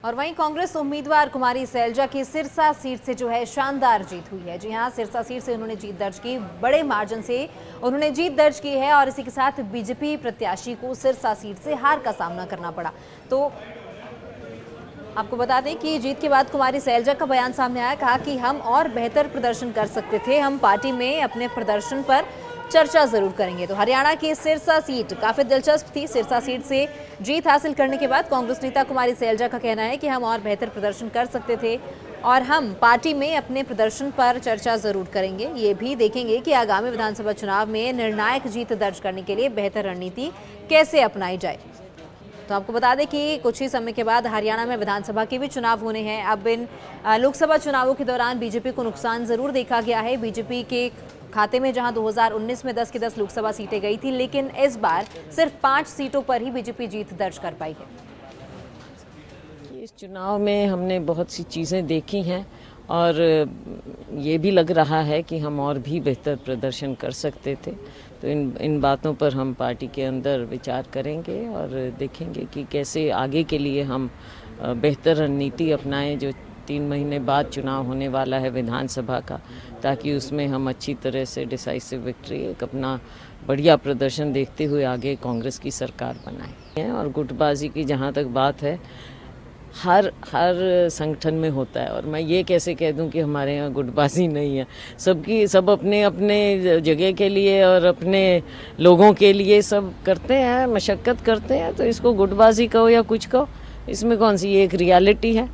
और वहीं कांग्रेस उम्मीदवार कुमारी सैलजा की सिरसा सीट से जो है शानदार जीत हुई है। जी हां, सिरसा सीट से उन्होंने जीत दर्ज की, बड़े मार्जिन से उन्होंने जीत दर्ज की है और इसी के साथ बीजेपी प्रत्याशी को सिरसा सीट से हार का सामना करना पड़ा। तो आपको बता दें कि जीत के बाद कुमारी सैलजा का बयान सामने आया, कहा कि हम और बेहतर प्रदर्शन कर सकते थे, हम पार्टी में अपने प्रदर्शन पर चर्चा जरूर करेंगे। तो हरियाणा की सिरसा सीट काफी दिलचस्प थी। सिरसा सीट से जीत हासिल करने के बाद कांग्रेस नेता कुमारी सैलजा का कहना है कि हम और बेहतर प्रदर्शन कर सकते थे और हम पार्टी में अपने प्रदर्शन पर चर्चा जरूर करेंगे। ये भी देखेंगे कि आगामी विधानसभा चुनाव में निर्णायक जीत दर्ज करने के लिए बेहतर रणनीति कैसे अपनाई जाए। तो आपको बता दें कि कुछ ही समय के बाद हरियाणा में विधानसभा के भी चुनाव होने हैं। अब इन लोकसभा चुनावों के दौरान बीजेपी को नुकसान जरूर देखा गया है। बीजेपी के खाते में जहां 2019 में 10 की 10 लोकसभा सीटें गई थी, लेकिन इस बार सिर्फ 5 सीटों पर ही बीजेपी जीत दर्ज कर पाई है। इस चुनाव में हमने बहुत सी चीज़ें देखी हैं और ये भी लग रहा है कि हम और भी बेहतर प्रदर्शन कर सकते थे। तो इन बातों पर हम पार्टी के अंदर विचार करेंगे और देखेंगे कि कैसे आगे के लिए हम बेहतर रणनीति अपनाएं, जो 3 महीने बाद चुनाव होने वाला है विधानसभा का, ताकि उसमें हम अच्छी तरह से डिसाइसिव विक्ट्री, एक अपना बढ़िया प्रदर्शन देखते हुए आगे कांग्रेस की सरकार बनाएं। और गुटबाजी की जहाँ तक बात है, हर संगठन में होता है और मैं ये कैसे कह दूं कि हमारे यहाँ गुटबाजी नहीं है। सब अपने अपने जगह के लिए और अपने लोगों के लिए सब करते हैं, मशक्क़त करते हैं। तो इसको गुटबाजी कहो या कुछ कहो, इसमें कौन सी एक रियलिटी है,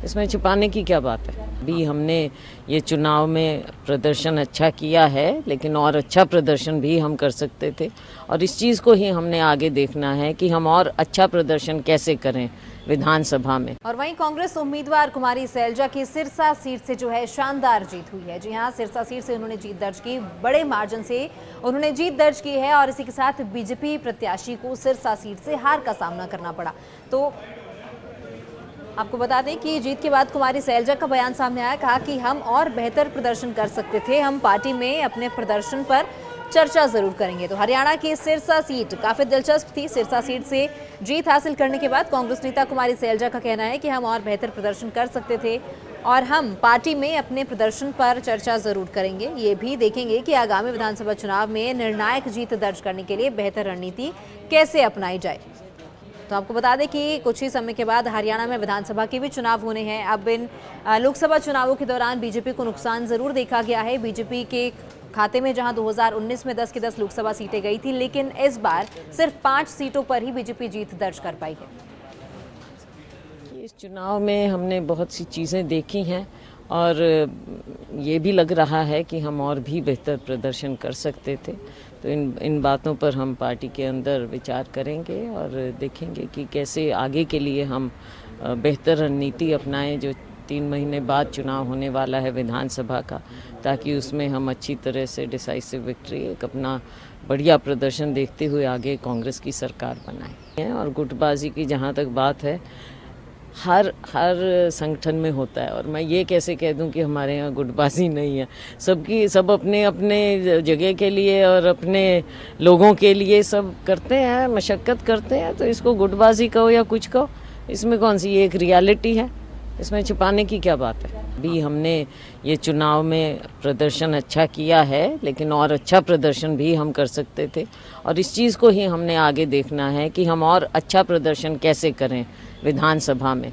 इसमें छुपाने की क्या बात है। अभी हमने ये चुनाव में प्रदर्शन अच्छा किया है, लेकिन और अच्छा प्रदर्शन भी हम कर सकते थे और इस चीज़ को ही हमने आगे देखना है कि हम और अच्छा प्रदर्शन कैसे करें विधानसभा में। और वहीं कांग्रेस उम्मीदवार कुमारी सैलजा की सिरसा सीट से जो है शानदार जीत हुई है। जी हां, सिरसा सीट से उन्होंने जीत दर्ज की, बड़े मार्जिन से उन्होंने जीत दर्ज की है और इसी के साथ बीजेपी प्रत्याशी को सिरसा सीट से हार का सामना करना पड़ा। तो आपको बता दें कि जीत के बाद कुमारी सैलजा का बयान सामने आया, कहा कि हम और बेहतर प्रदर्शन कर सकते थे, हम पार्टी में अपने प्रदर्शन पर चर्चा जरूर करेंगे। तो हरियाणा की सिरसा सीट काफी दिलचस्प थी। सिरसा सीट से जीत हासिल करने के बाद कांग्रेस नेता कुमारी सैलजा का कहना है कि हम और बेहतर प्रदर्शन कर सकते थे और हम पार्टी में अपने प्रदर्शन पर चर्चा जरूर करेंगे। ये भी देखेंगे कि आगामी विधानसभा चुनाव में निर्णायक जीत दर्ज करने के लिए बेहतर रणनीति कैसे अपनाई जाए। तो आपको बता दें कि कुछ ही समय के बाद हरियाणा में विधानसभा के भी चुनाव होने हैं। अब इन लोकसभा चुनावों के दौरान बीजेपी को नुकसान जरूर देखा गया है। बीजेपी के खाते में जहां 2019 में 10 की 10 लोकसभा सीटें गई थी, लेकिन इस बार सिर्फ 5 सीटों पर ही बीजेपी जीत दर्ज कर पाई है। इस चुनाव में हमने बहुत सी चीज़ें देखी हैं और ये भी लग रहा है कि हम और भी बेहतर प्रदर्शन कर सकते थे। तो इन बातों पर हम पार्टी के अंदर विचार करेंगे और देखेंगे कि कैसे आगे के लिए हम बेहतर रणनीति अपनाएं, जो 3 महीने बाद चुनाव होने वाला है विधानसभा का, ताकि उसमें हम अच्छी तरह से डिसाइसिव विक्ट्री, एक अपना बढ़िया प्रदर्शन देखते हुए आगे कांग्रेस की सरकार बनाएं। और गुटबाजी की जहाँ तक बात है, हर संगठन में होता है और मैं ये कैसे कह दूं कि हमारे यहाँ गुटबाजी नहीं है। सब अपने अपने जगह के लिए और अपने लोगों के लिए सब करते हैं, मशक्क़त करते हैं। तो इसको गुटबाजी कहो या कुछ कहो, इसमें कौन सी एक रियलिटी है, इसमें छुपाने की क्या बात है। अभी हमने ये चुनाव में प्रदर्शन अच्छा किया है, लेकिन और अच्छा प्रदर्शन भी हम कर सकते थे और इस चीज़ को ही हमने आगे देखना है कि हम और अच्छा प्रदर्शन कैसे करें विधानसभा में।